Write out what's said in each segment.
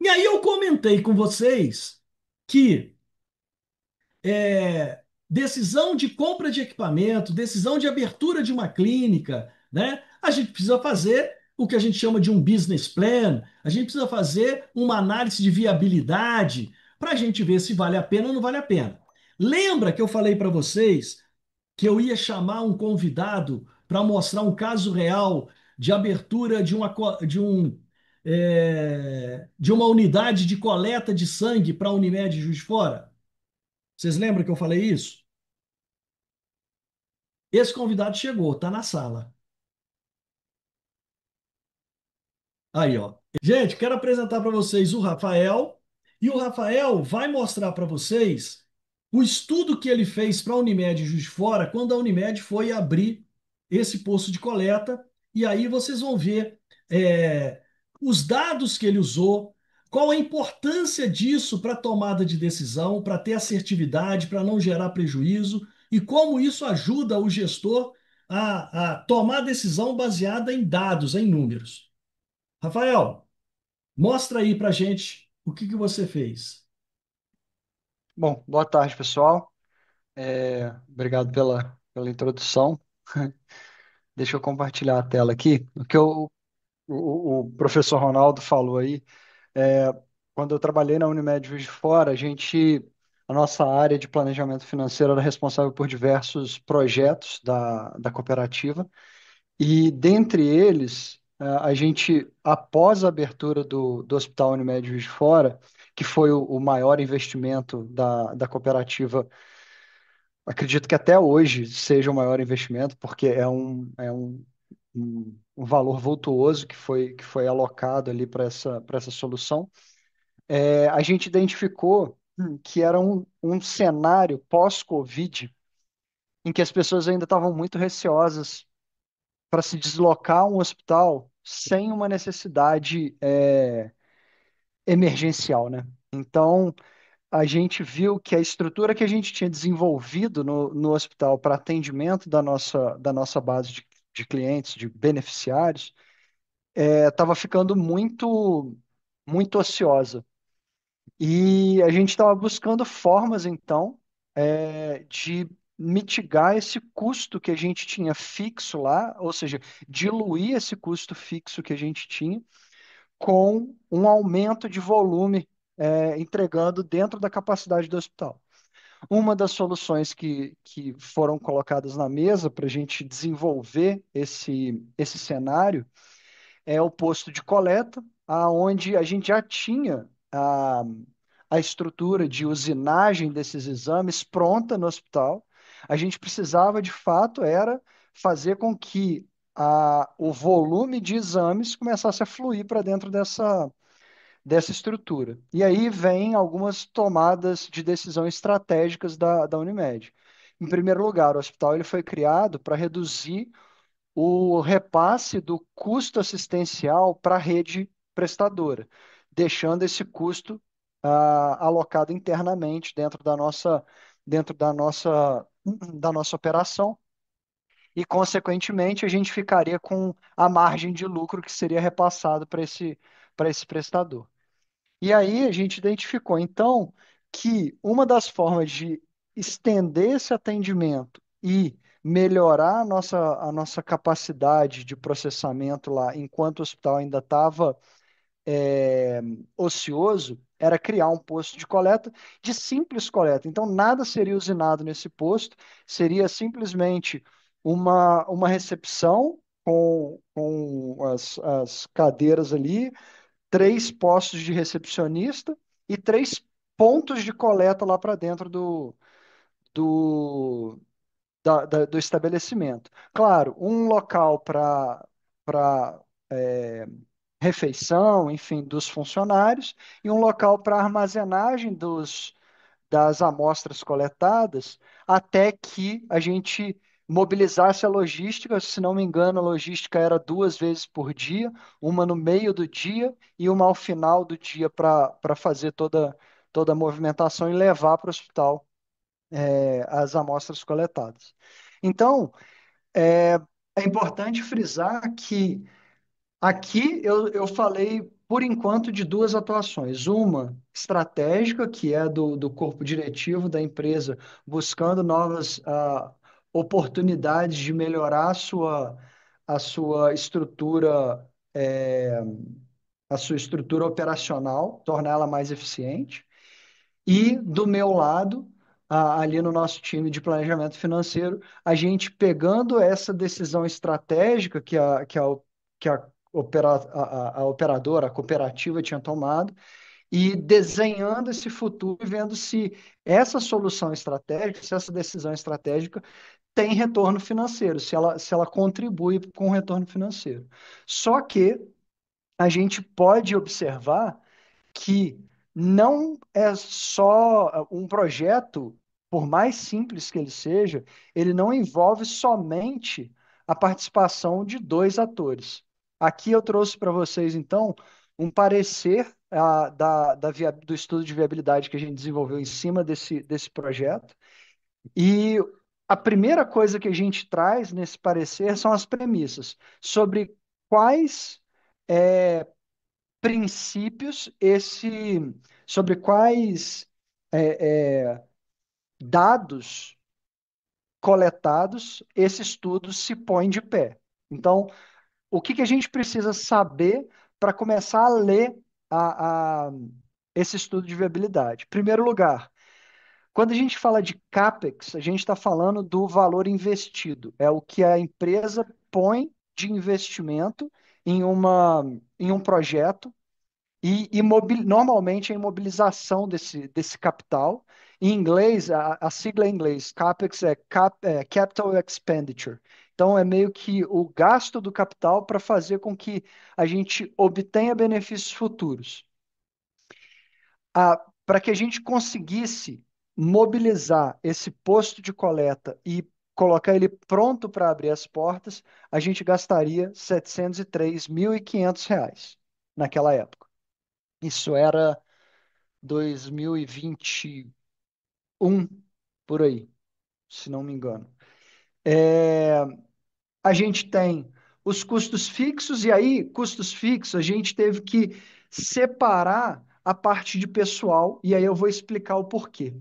E aí eu comentei com vocês que decisão de compra de equipamento, decisão de abertura de uma clínica, né? A gente precisa fazer o que a gente chama de um business plan, a gente precisa fazer uma análise de viabilidade para a gente ver se vale a pena ou não vale a pena. Lembra que eu falei para vocês que eu ia chamar um convidado para mostrar um caso real de abertura de uma unidade de coleta de sangue para a Unimed Juiz de Fora? Vocês lembram que eu falei isso? Esse convidado chegou, está na sala. Aí, ó. Gente, quero apresentar para vocês o Rafael. E o Rafael vai mostrar para vocês o estudo que ele fez para a Unimed Juiz de Fora quando a Unimed foi abrir esse posto de coleta. E aí vocês vão ver é, os dados que ele usou, qual a importância disso para a tomada de decisão, para ter assertividade, para não gerar prejuízo, e como isso ajuda o gestor a tomar decisão baseada em dados, em números. Rafael, mostra aí pra gente o que que você fez. Bom, boa tarde, pessoal. Obrigado pela introdução. Deixa eu compartilhar a tela aqui. O professor Ronaldo falou aí, é, quando eu trabalhei na Unimed Juiz de Fora, a nossa área de planejamento financeiro era responsável por diversos projetos da cooperativa, e dentre eles, após a abertura do Hospital Unimed Juiz de Fora, que foi o maior investimento da cooperativa. Acredito que até hoje seja o maior investimento, porque um valor vultuoso que foi alocado ali para essa solução. A gente identificou que era um cenário pós-Covid em que as pessoas ainda estavam muito receosas para se deslocar a um hospital sem uma necessidade emergencial, né? Então, a gente viu que a estrutura que a gente tinha desenvolvido no hospital para atendimento da nossa base de clientes, de beneficiários, estava ficando muito, muito ociosa. E a gente estava buscando formas, então, de mitigar esse custo que a gente tinha fixo lá, ou seja, diluir esse custo fixo que a gente tinha com um aumento de volume, entregando dentro da capacidade do hospital. Uma das soluções que foram colocadas na mesa para a gente desenvolver esse cenário é o posto de coleta, aonde a gente já tinha a estrutura de usinagem desses exames pronta no hospital. A gente precisava, de fato, era fazer com que o volume de exames começasse a fluir para dentro dessa estrutura. E aí vem algumas tomadas de decisão estratégicas da Unimed. Em primeiro lugar, o hospital ele foi criado para reduzir o repasse do custo assistencial para a rede prestadora, deixando esse custo alocado internamente dentro da nossa operação. E, consequentemente, a gente ficaria com a margem de lucro que seria repassado para esse prestador. E aí a gente identificou, então, que uma das formas de estender esse atendimento e melhorar a nossa capacidade de processamento lá, enquanto o hospital ainda estava ocioso, era criar um posto de coleta, de simples coleta. Então, nada seria usinado nesse posto, seria simplesmente uma recepção com as cadeiras ali, três postos de recepcionista e três pontos de coleta lá para dentro do, do estabelecimento. Claro, um local para refeição, enfim, dos funcionários, e um local para armazenagem das amostras coletadas, até que a gente mobilizasse a logística. Se não me engano, a logística era duas vezes por dia, uma no meio do dia e uma ao final do dia para fazer toda a movimentação e levar para o hospital as amostras coletadas. Então, é, é importante frisar que aqui eu falei por enquanto, de duas atuações. Uma estratégica, que é do corpo diretivo da empresa, buscando novas oportunidades de melhorar a sua estrutura, a sua estrutura operacional, torná-la mais eficiente. E do meu lado, ali no nosso time de planejamento financeiro, a gente pegando essa decisão estratégica que a operadora, a cooperativa tinha tomado, e desenhando esse futuro e vendo se essa solução estratégica, se essa decisão estratégica tem retorno financeiro, se ela contribui com o retorno financeiro. Só que a gente pode observar que não é só um projeto, por mais simples que ele seja, ele não envolve somente a participação de dois atores. Aqui eu trouxe para vocês, então, um parecer do estudo de viabilidade que a gente desenvolveu em cima desse projeto. E a primeira coisa que a gente traz nesse parecer são as premissas sobre quais princípios sobre quais dados coletados esse estudo se põe de pé. Então, o que a gente precisa saber para começar a ler esse estudo de viabilidade? Em primeiro lugar, quando a gente fala de CAPEX, a gente está falando do valor investido. É o que a empresa põe de investimento em um projeto normalmente a imobilização desse capital. Em inglês, a sigla em inglês, CAPEX é Capital Expenditure. Então, é meio que o gasto do capital para fazer com que a gente obtenha benefícios futuros. Para que a gente conseguisse mobilizar esse posto de coleta e colocar ele pronto para abrir as portas, a gente gastaria R$ 703.500 naquela época. Isso era 2021, por aí, se não me engano. A gente tem os custos fixos, e aí, custos fixos, a gente teve que separar a parte de pessoal, e aí eu vou explicar o porquê.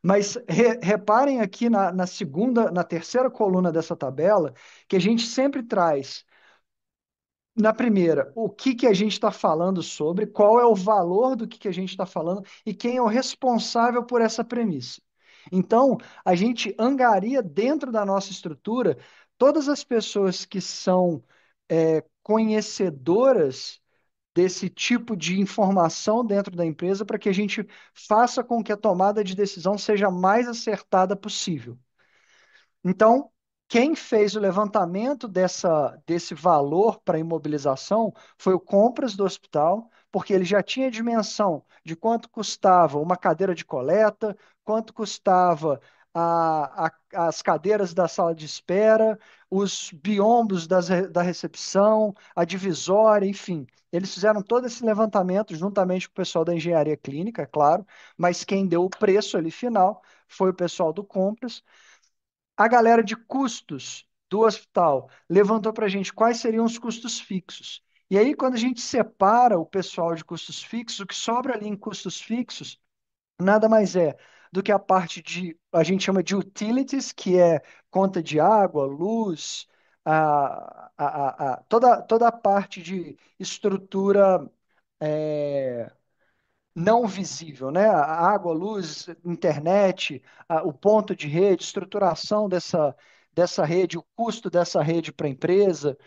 Mas reparem aqui na terceira coluna dessa tabela, que a gente sempre traz na primeira, o que a gente está falando sobre, qual é o valor do que a gente está falando e quem é o responsável por essa premissa. Então, a gente angaria dentro da nossa estrutura todas as pessoas que são conhecedoras desse tipo de informação dentro da empresa para que a gente faça com que a tomada de decisão seja a mais acertada possível. Então, quem fez o levantamento desse valor para imobilização foi o compras do hospital, porque ele já tinha dimensão de quanto custava uma cadeira de coleta, quanto custava as cadeiras da sala de espera, os biombos da recepção, a divisória, enfim. Eles fizeram todo esse levantamento juntamente com o pessoal da engenharia clínica, é claro, mas quem deu o preço ali final foi o pessoal do compras. A galera de custos do hospital levantou para a gente quais seriam os custos fixos. E aí, quando a gente separa o pessoal de custos fixos, o que sobra ali em custos fixos nada mais é do que a parte a gente chama de utilities, que é conta de água, luz, toda a parte de estrutura não visível, né? A água, luz, internet, o ponto de rede, estruturação dessa rede, o custo dessa rede para a empresa,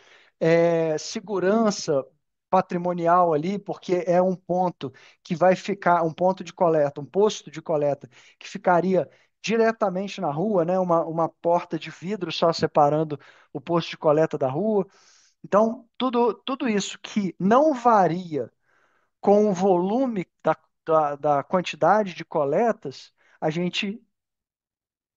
segurança patrimonial ali, porque é um ponto que vai ficar, um ponto de coleta, um posto de coleta, que ficaria diretamente na rua, né? Uma porta de vidro só separando o posto de coleta da rua. Então, tudo isso que não varia com o volume da quantidade de coletas, a gente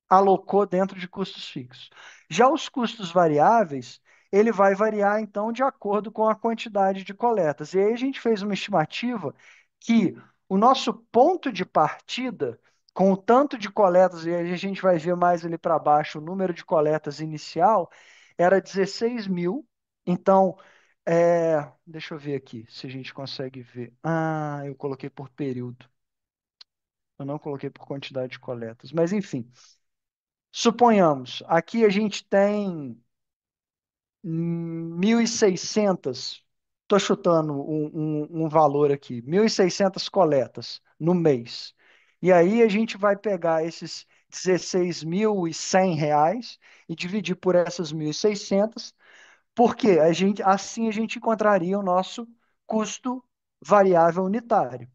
alocou dentro de custos fixos. Já os custos variáveis, ele vai variar, então, de acordo com a quantidade de coletas. E aí a gente fez uma estimativa que o nosso ponto de partida, com o tanto de coletas, e aí a gente vai ver mais ali para baixo o número de coletas inicial, era 16 mil. Então, Deixa eu ver aqui se a gente consegue ver. Ah, eu coloquei por período. Eu não coloquei por quantidade de coletas. Mas, enfim, suponhamos, aqui a gente tem 1.600, estou chutando um valor aqui, 1.600 coletas no mês. E aí a gente vai pegar esses R$ 16.100 e dividir por essas 1.600, porque assim a gente encontraria o nosso custo variável unitário.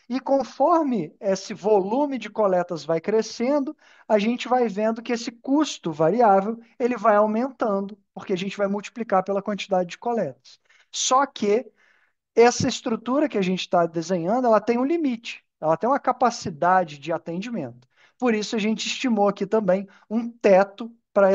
E conforme esse volume de coletas vai crescendo, a gente vai vendo que esse custo variável ele vai aumentando, porque a gente vai multiplicar pela quantidade de coletas. Só que essa estrutura que a gente está desenhando, ela tem um limite, ela tem uma capacidade de atendimento. Por isso, a gente estimou aqui também um teto para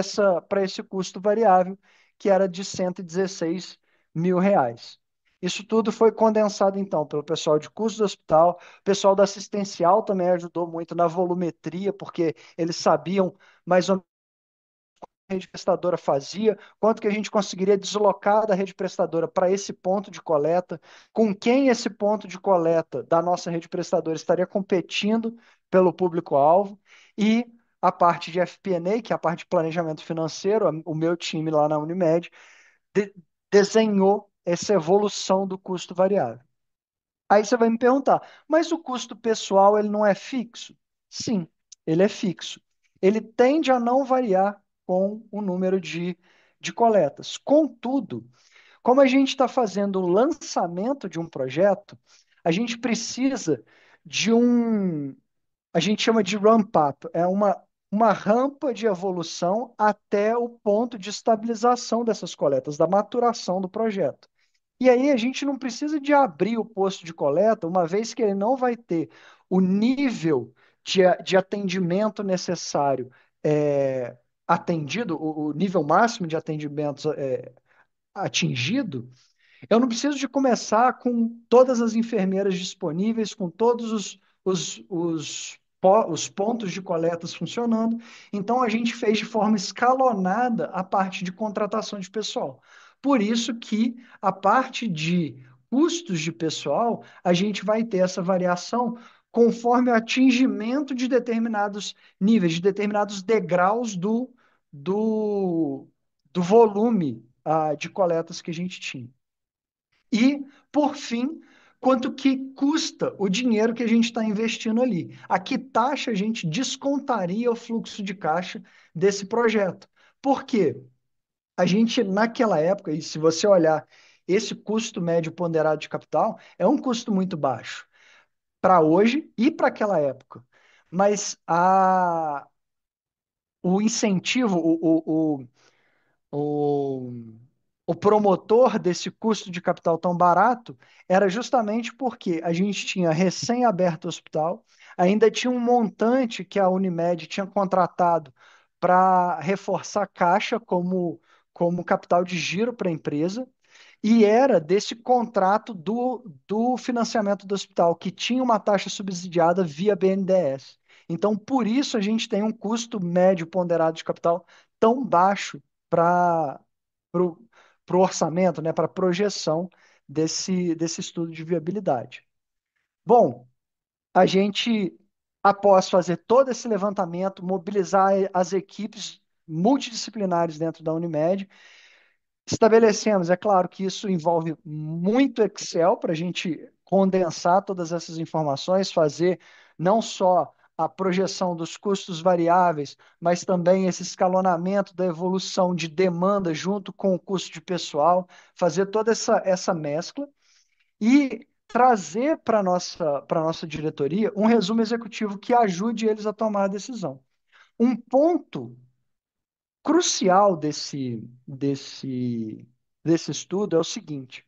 esse custo variável, que era de R$ 116.000. Isso tudo foi condensado, então, pelo pessoal de custo do hospital, o pessoal da assistencial também ajudou muito na volumetria, porque eles sabiam mais ou rede prestadora fazia, quanto que a gente conseguiria deslocar da rede prestadora para esse ponto de coleta, com quem esse ponto de coleta da nossa rede prestadora estaria competindo pelo público-alvo, e a parte de FP&A, que é a parte de planejamento financeiro, o meu time lá na Unimed, de- desenhou essa evolução do custo variável. Aí você vai me perguntar, mas o custo pessoal ele não é fixo? Sim, ele é fixo. Ele tende a não variar com o número de coletas. Contudo, como a gente está fazendo o lançamento de um projeto, a gente precisa de a gente chama de ramp-up, é uma rampa de evolução até o ponto de estabilização dessas coletas, da maturação do projeto. E aí a gente não precisa de abrir o posto de coleta, uma vez que ele não vai ter o nível de atendimento necessário atendido, o nível máximo de atendimento atingido. Eu não preciso de começar com todas as enfermeiras disponíveis, com todos os pontos de coletas funcionando. Então, a gente fez de forma escalonada a parte de contratação de pessoal. Por isso que a parte de custos de pessoal, a gente vai ter essa variação conforme o atingimento de determinados níveis, de determinados degraus do, do volume de coletas que a gente tinha. E, por fim, quanto que custa o dinheiro que a gente está investindo ali. A que taxa a gente descontaria o fluxo de caixa desse projeto? Por quê? A gente, naquela época, e se você olhar esse custo médio ponderado de capital, é um custo muito baixo para hoje e para aquela época. Mas o incentivo, o, o promotor desse custo de capital tão barato era justamente porque a gente tinha recém-aberto o hospital, ainda tinha um montante que a Unimed tinha contratado para reforçar a caixa como capital de giro para a empresa, e era desse contrato do financiamento do hospital, que tinha uma taxa subsidiada via BNDES. Então, por isso, a gente tem um custo médio ponderado de capital tão baixo para o orçamento, né, para a projeção desse estudo de viabilidade. Bom, a gente, após fazer todo esse levantamento, mobilizar as equipes multidisciplinares dentro da Unimed, estabelecemos, é claro que isso envolve muito Excel para a gente condensar todas essas informações, fazer não só a projeção dos custos variáveis, mas também esse escalonamento da evolução de demanda junto com o custo de pessoal, fazer toda essa mescla e trazer para a nossa diretoria um resumo executivo que ajude eles a tomar a decisão. Um ponto crucial desse estudo é o seguinte: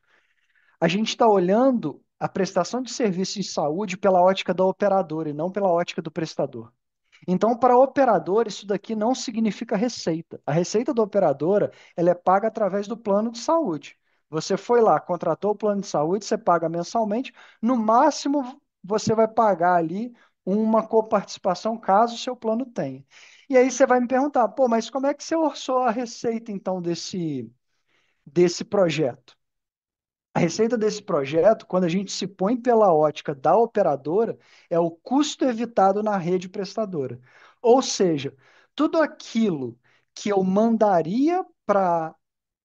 a gente está olhando a prestação de serviço em saúde pela ótica da operadora e não pela ótica do prestador. Então, para a operadora, isso daqui não significa receita. A receita da operadora, ela é paga através do plano de saúde. Você foi lá, contratou o plano de saúde, você paga mensalmente, no máximo você vai pagar ali uma coparticipação caso o seu plano tenha. E aí você vai me perguntar, pô, mas como é que você orçou a receita então desse projeto? A receita desse projeto, quando a gente se põe pela ótica da operadora, é o custo evitado na rede prestadora. Ou seja, tudo aquilo que eu mandaria para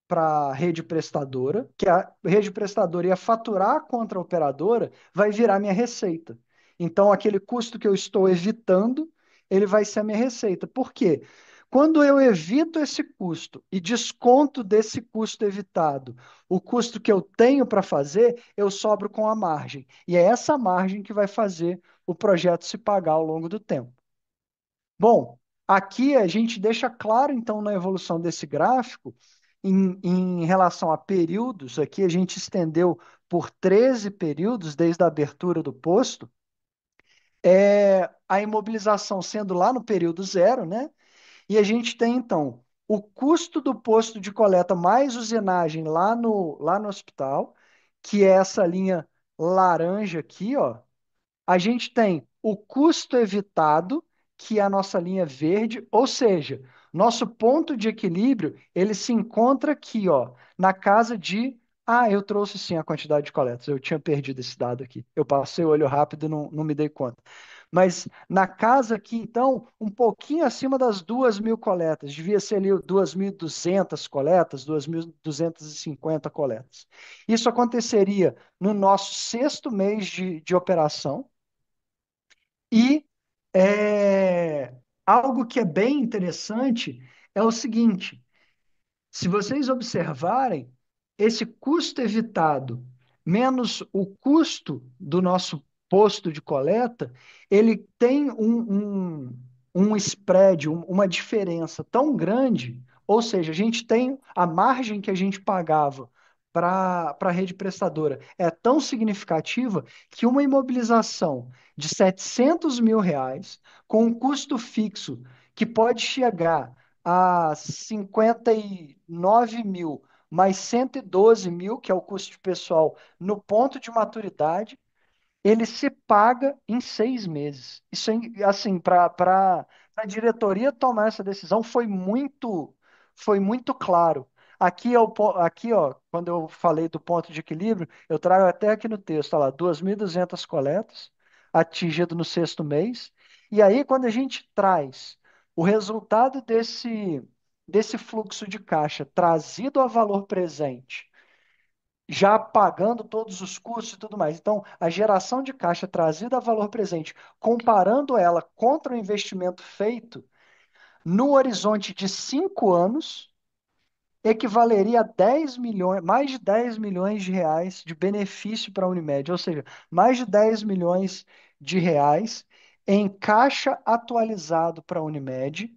a rede prestadora, que a rede prestadora ia faturar contra a operadora, vai virar minha receita. Então, aquele custo que eu estou evitando, ele vai ser a minha receita. Por quê? Quando eu evito esse custo e desconto desse custo evitado, o custo que eu tenho para fazer, eu sobro com a margem. E é essa margem que vai fazer o projeto se pagar ao longo do tempo. Bom, aqui a gente deixa claro, então, na evolução desse gráfico, em relação a períodos, aqui a gente estendeu por 13 períodos desde a abertura do posto, a imobilização sendo lá no período zero, né? E a gente tem, então, o custo do posto de coleta mais usinagem lá no hospital, que é essa linha laranja aqui, ó. A gente tem o custo evitado, que é a nossa linha verde, ou seja, nosso ponto de equilíbrio, ele se encontra aqui, ó, na casa de. Ah, eu trouxe sim a quantidade de coletas, eu tinha perdido esse dado aqui. Eu passei o olho rápido e não me dei conta. Mas na casa aqui, então, um pouquinho acima das 2.000 coletas, devia ser ali 2.200 coletas, 2.250 coletas. Isso aconteceria no nosso sexto mês de operação. E algo que é bem interessante é o seguinte: se vocês observarem, esse custo evitado menos o custo do nosso posto de coleta, ele tem um spread, uma diferença tão grande, ou seja, a gente tem a margem que a gente pagava para a rede prestadora é tão significativa que uma imobilização de R$ 700.000 com um custo fixo que pode chegar a 59.000 mais 112.000, que é o custo de pessoal, no ponto de maturidade, ele se paga em 6 meses. Isso, assim, para a diretoria tomar essa decisão foi muito claro. Aqui, ó, quando eu falei do ponto de equilíbrio, eu trago até aqui no texto, olha lá, 2.200 coletas, atingido no sexto mês. E aí, quando a gente traz o resultado desse fluxo de caixa trazido a valor presente, já pagando todos os custos e tudo mais. Então, a geração de caixa trazida a valor presente, comparando ela contra o investimento feito, no horizonte de 5 anos, equivaleria a 10 milhões, mais de 10 milhões de reais de benefício para a Unimed, ou seja, mais de 10 milhões de reais em caixa atualizado para a Unimed,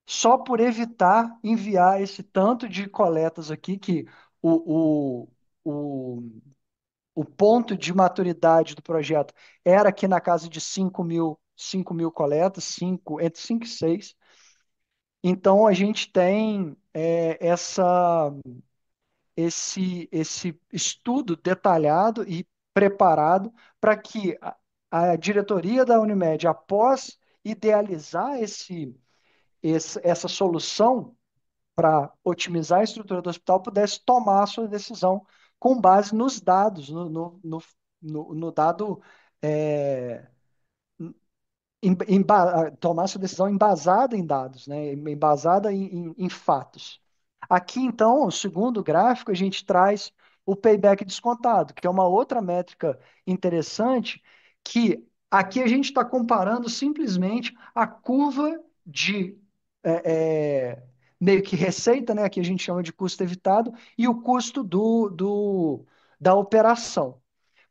só por evitar enviar esse tanto de coletas aqui que o, o, o o ponto de maturidade do projeto era aqui na casa de 5.000 coletas, entre 5 e 6. Então, a gente tem esse estudo detalhado e preparado para que a diretoria da Unimed, após idealizar essa solução para otimizar a estrutura do hospital, pudesse tomar a sua decisão com base nos dados, no dado, é, tomar sua decisão embasada em dados, né? Embasada em fatos. Aqui, então, o segundo gráfico, a gente traz o payback descontado, que é uma outra métrica interessante, que aqui a gente está comparando simplesmente a curva de é, é, meio que receita, né? Aqui a gente chama de custo evitado, e o custo da operação.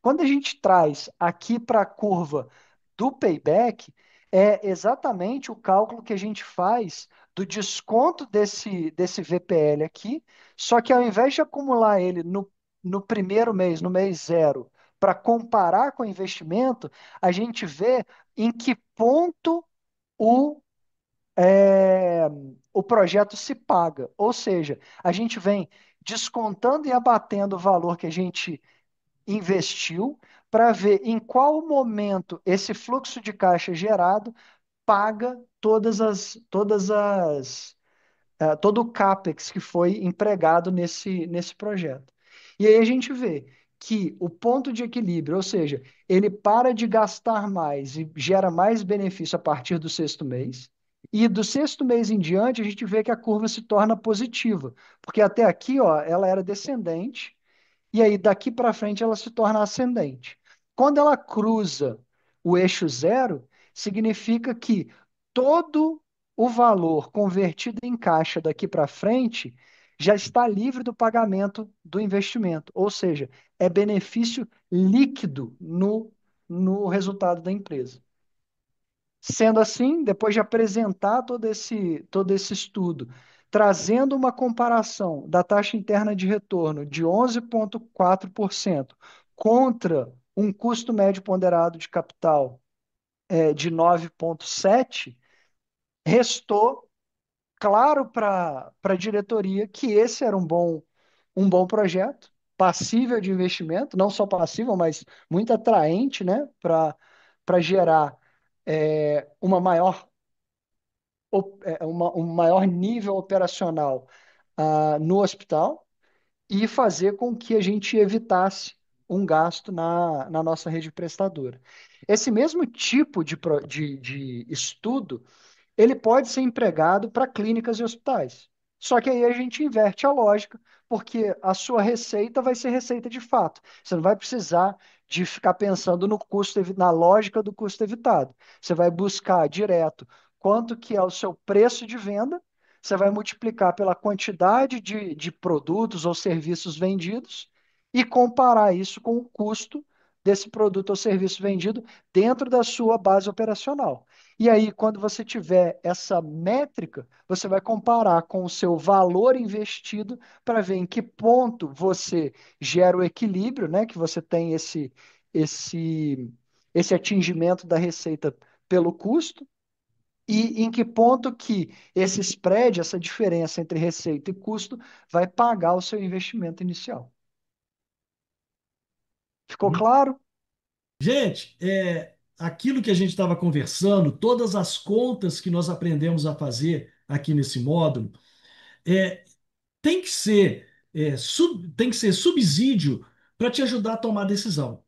Quando a gente traz aqui para a curva do payback, é exatamente o cálculo que a gente faz do desconto desse VPL aqui, só que ao invés de acumular ele no primeiro mês, no mês zero, para comparar com o investimento, a gente vê em que ponto o, é, o projeto se paga. Ou seja, a gente vem descontando e abatendo o valor que a gente investiu para ver em qual momento esse fluxo de caixa gerado paga todo o CAPEX que foi empregado nesse projeto. E aí a gente vê que o ponto de equilíbrio, ou seja, ele para de gastar mais e gera mais benefício a partir do sexto mês. E do sexto mês em diante, a gente vê que a curva se torna positiva, porque até aqui, ó, ela era descendente, e aí daqui para frente ela se torna ascendente. Quando ela cruza o eixo zero, significa que todo o valor convertido em caixa daqui para frente já está livre do pagamento do investimento, ou seja, é benefício líquido no resultado da empresa. Sendo assim, depois de apresentar todo esse estudo, trazendo uma comparação da taxa interna de retorno de 11,4% contra um custo médio ponderado de capital de 9,7%, restou claro para a diretoria que esse era um bom projeto, passível de investimento, não só passível, mas muito atraente, né, para gerar uma maior um maior nível operacional no hospital e fazer com que a gente evitasse um gasto na nossa rede prestadora. Esse mesmo tipo de estudo ele pode ser empregado para clínicas e hospitais. Só que aí a gente inverte a lógica, porque a sua receita vai ser receita de fato. Você não vai precisar de ficar pensando no custo, na lógica do custo evitado. Você vai buscar direto quanto que é o seu preço de venda, você vai multiplicar pela quantidade de produtos ou serviços vendidos e comparar isso com o custo desse produto ou serviço vendido dentro da sua base operacional. E aí, quando você tiver essa métrica, você vai comparar com o seu valor investido para ver em que ponto você gera o equilíbrio, né? Que você tem esse, esse atingimento da receita pelo custo, e em que ponto que esse spread, essa diferença entre receita e custo, vai pagar o seu investimento inicial. Ficou claro? Gente, aquilo que a gente estava conversando, todas as contas que nós aprendemos a fazer aqui nesse módulo, é, tem que ser subsídio para te ajudar a tomar decisão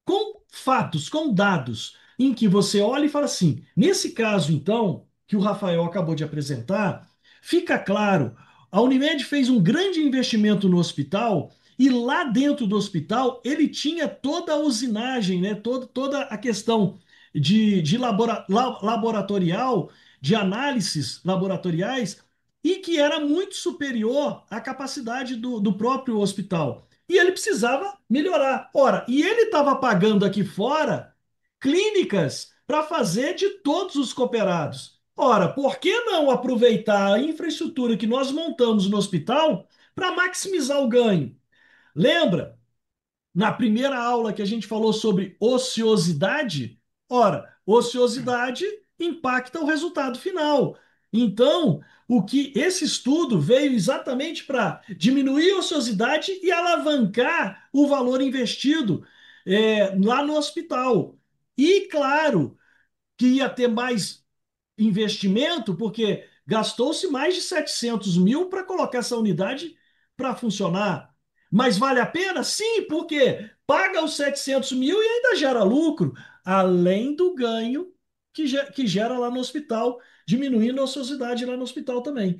com fatos, com dados, em que você olha e fala assim: nesse caso, então, que o Rafael acabou de apresentar, fica claro, a Unimed fez um grande investimento no hospital. E lá dentro do hospital ele tinha toda a usinagem, né? Toda a questão de laboratorial, de análises laboratoriais, e que era muito superior à capacidade do próprio hospital e ele precisava melhorar. Ora, e ele estava pagando aqui fora clínicas para fazer de todos os cooperados. Ora, por que não aproveitar a infraestrutura que nós montamos no hospital para maximizar o ganho? Lembra? Na primeira aula que a gente falou sobre ociosidade, ora, ociosidade impacta o resultado final. Então, o que esse estudo veio exatamente para diminuir a ociosidade e alavancar o valor investido lá no hospital. E claro que ia ter mais investimento, porque gastou-se mais de 700 mil para colocar essa unidade para funcionar. Mas vale a pena? Sim, porque paga os 700 mil e ainda gera lucro, além do ganho que gera lá no hospital, diminuindo a ociosidade lá no hospital também.